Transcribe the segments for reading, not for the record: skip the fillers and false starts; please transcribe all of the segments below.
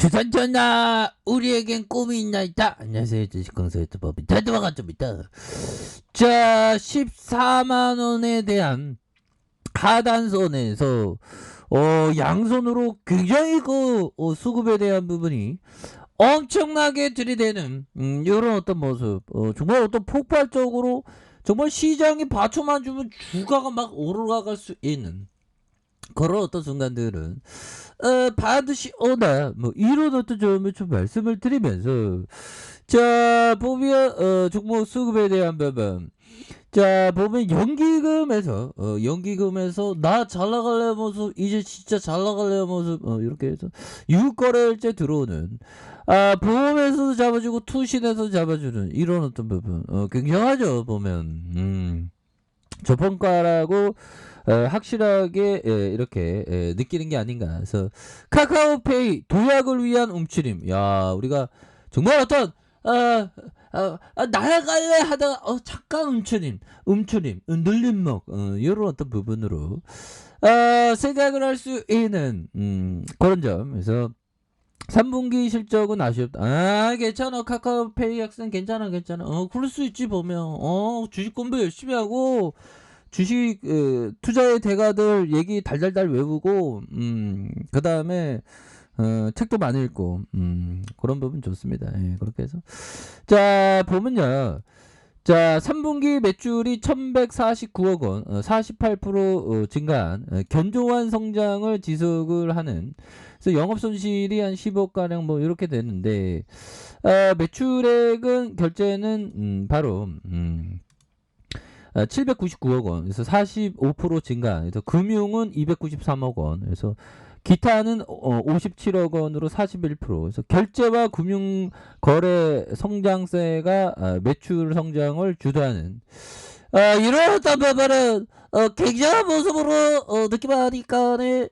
주산 전하 우리에겐 꿈이 있나이다. 안녕하세요, 주식강사 유튜버 대도와가 좀이다. 자, 14만원에 대한 하단선에서 양손으로 굉장히 수급에 대한 부분이 엄청나게 들이대는 이런 어떤 모습, 정말 어떤 폭발적으로 정말 시장이 받쳐만 주면 주가가 막 올라갈 수 있는 그런 어떤 순간들은 반드시 오다 뭐 이런 어떤 점을 좀 말씀을 드리면서, 자 보면 종목 수급에 대한 부분, 자 보면 연기금에서 나 잘 나갈래 모습, 이제 진짜 잘 나갈래 모습, 이렇게 해서 6거래일째 들어오는, 보험에서도 잡아주고 투신에서도 잡아주는 이런 어떤 부분, 굉장하죠 보면. 저평가라고 확실하게 확실하게 느끼는 게 아닌가. 그래서 카카오페이 도약을 위한 움츠림. 야, 우리가 정말 어떤 나아갈래 하다가 잠깐 움츠림, 늘림목, 이런 어떤 부분으로 생각을 할 수 있는 그런 점. 그래서 3분기 실적은 아쉽다. 괜찮아. 카카오페이 학생 괜찮아. 그럴 수 있지 보면. 주식 공부 열심히 하고 주식 투자의 대가들 얘기 달달달 외우고, 그 다음에 책도 많이 읽고, 그런 부분 좋습니다. 예, 그렇게 해서 자 보면요. 자 3분기 매출이 1149억 원, 48% 증가한 견조한 성장을 지속을 하는, 그래서 영업손실이 한 10억 가량 뭐 이렇게 되는데, 매출액은 결제는 바로 799억 원, 그래서 45% 증가, 그래서 금융은 293억 원, 그래서 기타는 57억 원으로 41%, 그래서 결제와 금융 거래 성장세가 매출 성장을 주도하는 이런 어떤 부분은 굉장한 모습으로 느낌하니까의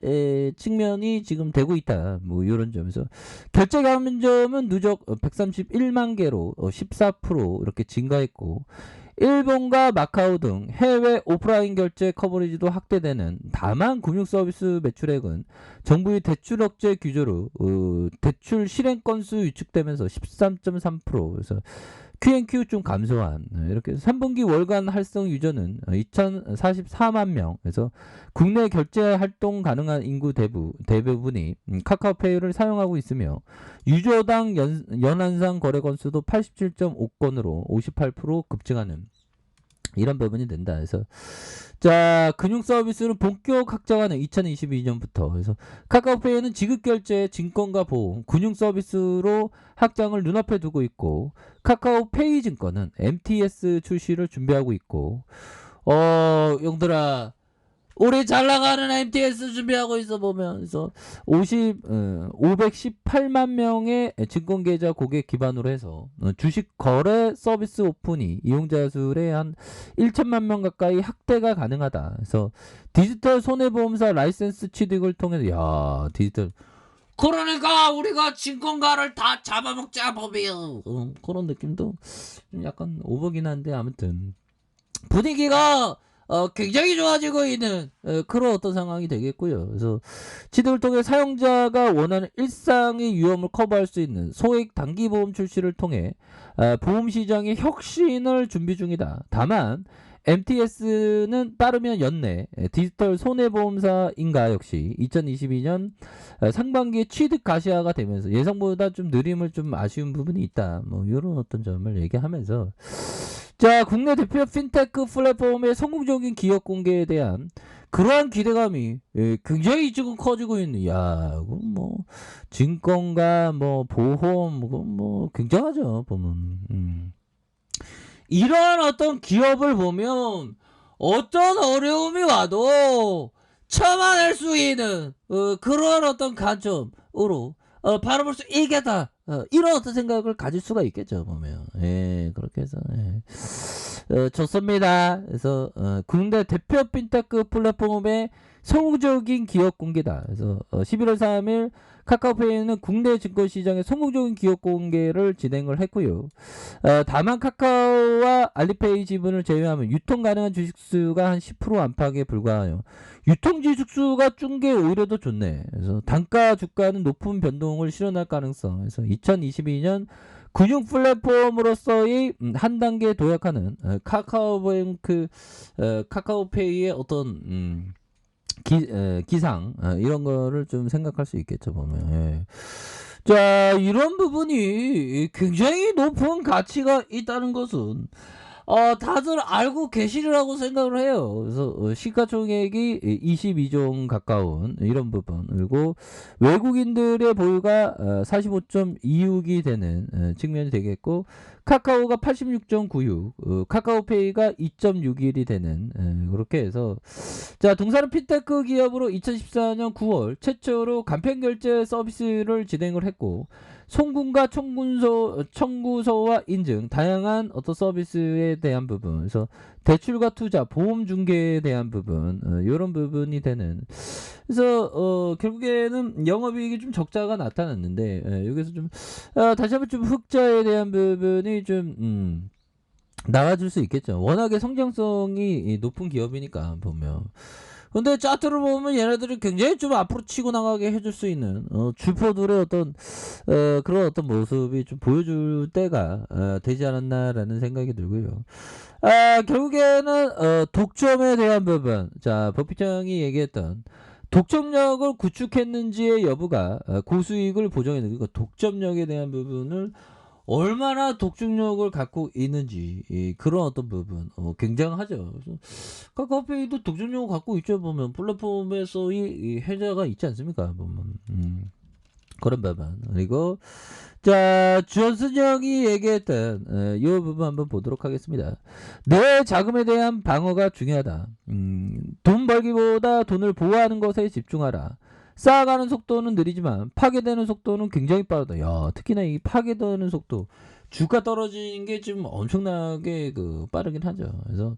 측면이 지금 되고 있다. 뭐 이런 점에서 결제 감점은 누적 131만 개로 14% 이렇게 증가했고, 일본과 마카오 등 해외 오프라인 결제 커버리지도 확대되는, 다만 금융서비스 매출액은 정부의 대출 억제 규제로 대출 실행 건수 위축되면서 13.3%, 그래서 Q&Q 좀 감소한, 이렇게 3분기 월간 활성 유저는 2044만 명, 그래서 국내 결제 활동 가능한 인구 대부분이 카카오페이를 사용하고 있으며, 유저당 연한상 거래 건수도 87.5건으로 58% 급증하는 이런 부분이 된다. 그래서 자 금융 서비스는 본격 확장하는 2022년부터, 그래서 카카오페이는 지급결제, 증권과 보험, 금융 서비스로 확장을 눈앞에 두고 있고, 카카오페이 증권은 MTS 출시를 준비하고 있고, 용들아 올해 잘 나가는 MTS 준비하고 있어 보면, 그래서 518만 명의 증권 계좌 고객 기반으로 해서 주식 거래 서비스 오픈이 이용자 수의 한 1천만 명 가까이 확대가 가능하다. 그래서 디지털 손해보험사 라이센스 취득을 통해서, 디지털, 그러니까 우리가 증권가를 다 잡아먹자 법이요. 그런 느낌도 약간 오버긴 한데, 아무튼 분위기가 굉장히 좋아지고 있는 그런 어떤 상황이 되겠고요. 그래서 취득을 통해 사용자가 원하는 일상의 위험을 커버할 수 있는 소액 단기 보험 출시를 통해 보험 시장의 혁신을 준비 중이다. 다만 MTS는 빠르면 연내 디지털 손해보험사인가 역시 2022년 상반기에 취득 가시화가 되면서 예상보다 좀 느림을 좀 아쉬운 부분이 있다. 뭐 이런 어떤 점을 얘기하면서, 자 국내 대표 핀테크 플랫폼의 성공적인 기업 공개에 대한 그러한 기대감이 굉장히 지금 커지고 있는, 이건 뭐 증권가 뭐 보험 뭐 굉장하죠 보면. 이러한 어떤 기업을 보면 어떤 어려움이 와도 참아낼 수 있는 그런 어떤 관점으로 바라볼 수 있겠다. 이런 어떤 생각을 가질 수가 있겠죠 보면. 그렇게 해서 좋습니다. 그래서 국내 대표 핀테크 플랫폼의 성공적인 기업 공개다. 그래서 11월 3일 카카오페이는 국내 증권시장의 성공적인 기업 공개를 진행을 했고요. 다만 카카오와 알리페이 지분을 제외하면 유통 가능한 주식수가 한 10% 안팎에 불과해요. 유통 주식수가 준 게 오히려 더 좋네. 그래서 단가 주가는 높은 변동을 실현할 가능성. 그래서 2022년 금융 플랫폼으로서의 한 단계 도약하는 카카오뱅크 카카오페이의 어떤 기상 이런 거를 좀 생각할 수 있겠죠 보면. 예. 자, 이런 부분이 굉장히 높은 가치가 있다는 것은 다들 알고 계시리라고 생각을 해요. 그래서 시가총액이 22조 가까운 이런 부분, 그리고 외국인들의 보유가 45.26이 되는 측면이 되겠고, 카카오가 86.96, 카카오페이가 2.61이 되는 그렇게 해서, 자, 동사는 핀테크 기업으로 2014년 9월 최초로 간편결제 서비스를 진행을 했고, 송금과 청구서와 인증, 다양한 어떤 서비스에 대한 부분, 그래서 대출과 투자, 보험 중개에 대한 부분, 이런 부분이 되는. 그래서 결국에는 영업이익이 좀 적자가 나타났는데, 여기서 좀 다시 한번 좀 흑자에 대한 부분이 좀 나와줄 수 있겠죠. 워낙에 성장성이 높은 기업이니까 보면. 근데 차트를 보면 얘네들이 굉장히 좀 앞으로 치고 나가게 해줄 수 있는 주포들의 어떤 그런 어떤 모습이 좀 보여줄 때가 되지 않았나라는 생각이 들고요. 결국에는 독점에 대한 부분, 자, 법비청이 얘기했던 독점력을 구축했는지의 여부가 고수익을 보정해는, 그러니까 독점력에 대한 부분을 얼마나 독점력을 갖고 있는지, 그런 어떤 부분 굉장하죠. 그래서 카카오페이도 독점력을 갖고 있죠. 보면 플랫폼에서의 이 혜자가 있지 않습니까? 보면 그런 부분. 그리고 자, 주현승형이 얘기했던 이 부분 한번 보도록 하겠습니다. 내 자금에 대한 방어가 중요하다. 돈 벌기보다 돈을 보호하는 것에 집중하라. 쌓아가는 속도는 느리지만 파괴되는 속도는 굉장히 빠르다. 야, 특히나 이 파괴되는 속도, 주가 떨어지는 게 지금 엄청나게 빠르긴 하죠. 그래서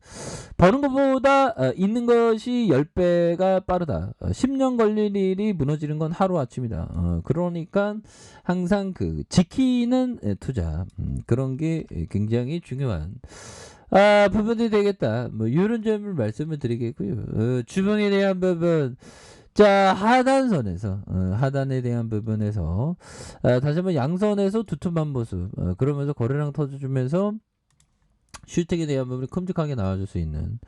버는 것보다 있는 것이 10배가 빠르다. 10년 걸릴 일이 무너지는 건 하루아침이다. 그러니까 항상 지키는 투자, 그런 게 굉장히 중요한 부분이 되겠다. 뭐 이런 점을 말씀을 드리겠고요. 주봉에 대한 부분, 자, 하단선에서 하단에 대한 부분에서 다시 한번 양선에서 두툼한 모습, 그러면서 거래량 터져주면서 슈팅에 대한 부분이 큼직하게 나와줄 수 있는,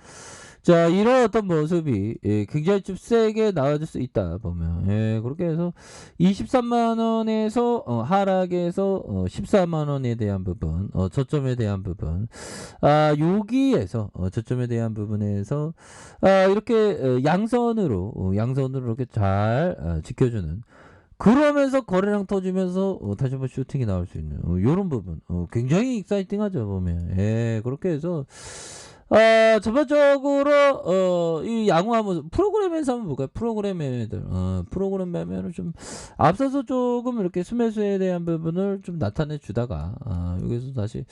자, 이런 어떤 모습이 굉장히 좀 세게 나와줄 수 있다 보면, 그렇게 해서 23만원에서 하락에서 14만원에 대한 부분, 저점에 대한 부분, 여기에서 저점에 대한 부분에서 이렇게 양선으로 이렇게 잘 지켜주는, 그러면서 거래량 터지면서 다시 한번 슈팅이 나올 수 있는 요런 부분, 굉장히 익사이팅하죠 보면. 그렇게 해서 전반적으로 이 양호한 모습, 프로그램에서 한번 볼까요? 프로그램 매매들, 프로그램 매매를 좀 앞서서 조금 이렇게 수매수에 대한 부분을 좀 나타내 주다가 여기서 다시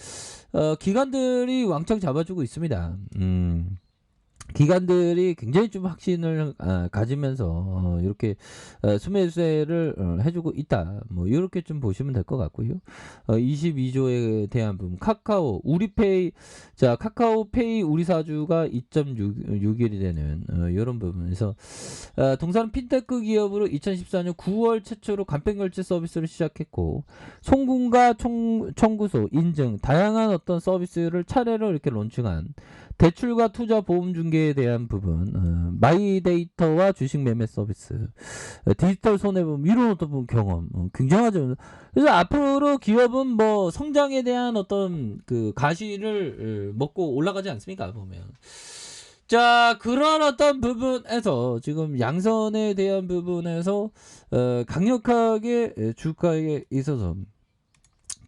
기관들이 왕창 잡아주고 있습니다. 기관들이 굉장히 좀 확신을 가지면서 이렇게 수매수를 해주고 있다. 뭐 이렇게 좀 보시면 될 것 같고요. 22조에 대한 부분, 카카오 우리페이, 자, 카카오페이 우리 사주가 2.61이 되는 이런 부분에서 동사는 핀테크 기업으로 2014년 9월 최초로 간편결제 서비스를 시작했고, 송금과 청구소, 인증, 다양한 어떤 서비스를 차례로 이렇게 론칭한 대출과 투자 보험 중개에 대한 부분, 마이데이터와 주식 매매 서비스, 디지털 손해보험, 이런 어떤 경험 굉장하죠. 그래서 앞으로 기업은 뭐 성장에 대한 어떤 가시를 먹고 올라가지 않습니까 보면. 자, 그런 어떤 부분에서 지금 양선에 대한 부분에서 강력하게 주가에 있어서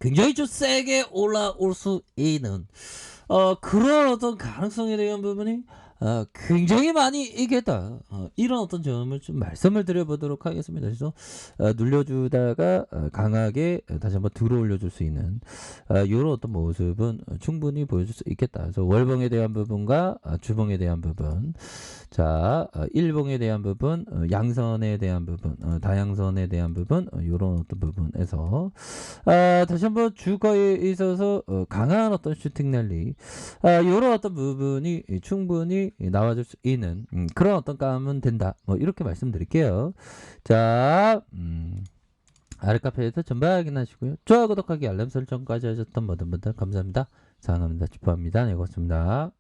굉장히 좀 세게 올라올 수 있는 그런 어떤 가능성에 대한 부분이 굉장히 많이 이겼다. 이런 어떤 점을 좀 말씀을 드려보도록 하겠습니다. 그래서 눌려주다가 강하게 다시 한번 들어올려줄 수 있는 이런 어떤 모습은 충분히 보여줄 수 있겠다. 그래서 월봉에 대한 부분과 주봉에 대한 부분, 자 일봉에 대한 부분, 양선에 대한 부분, 다양선에 대한 부분, 이런 어떤 부분에서 다시 한번 주가에 있어서 강한 어떤 슈팅 랠리, 이런 어떤 부분이 충분히 나와줄 수 있는 그런 어떤 감은 된다. 뭐 이렇게 말씀드릴게요. 자, 아래 카페에서 전방 확인하시고요. 좋아요, 구독하기, 알람 설정까지 하셨던 모든 분들 감사합니다. 사랑합니다. 축복합니다. 네, 고맙습니다.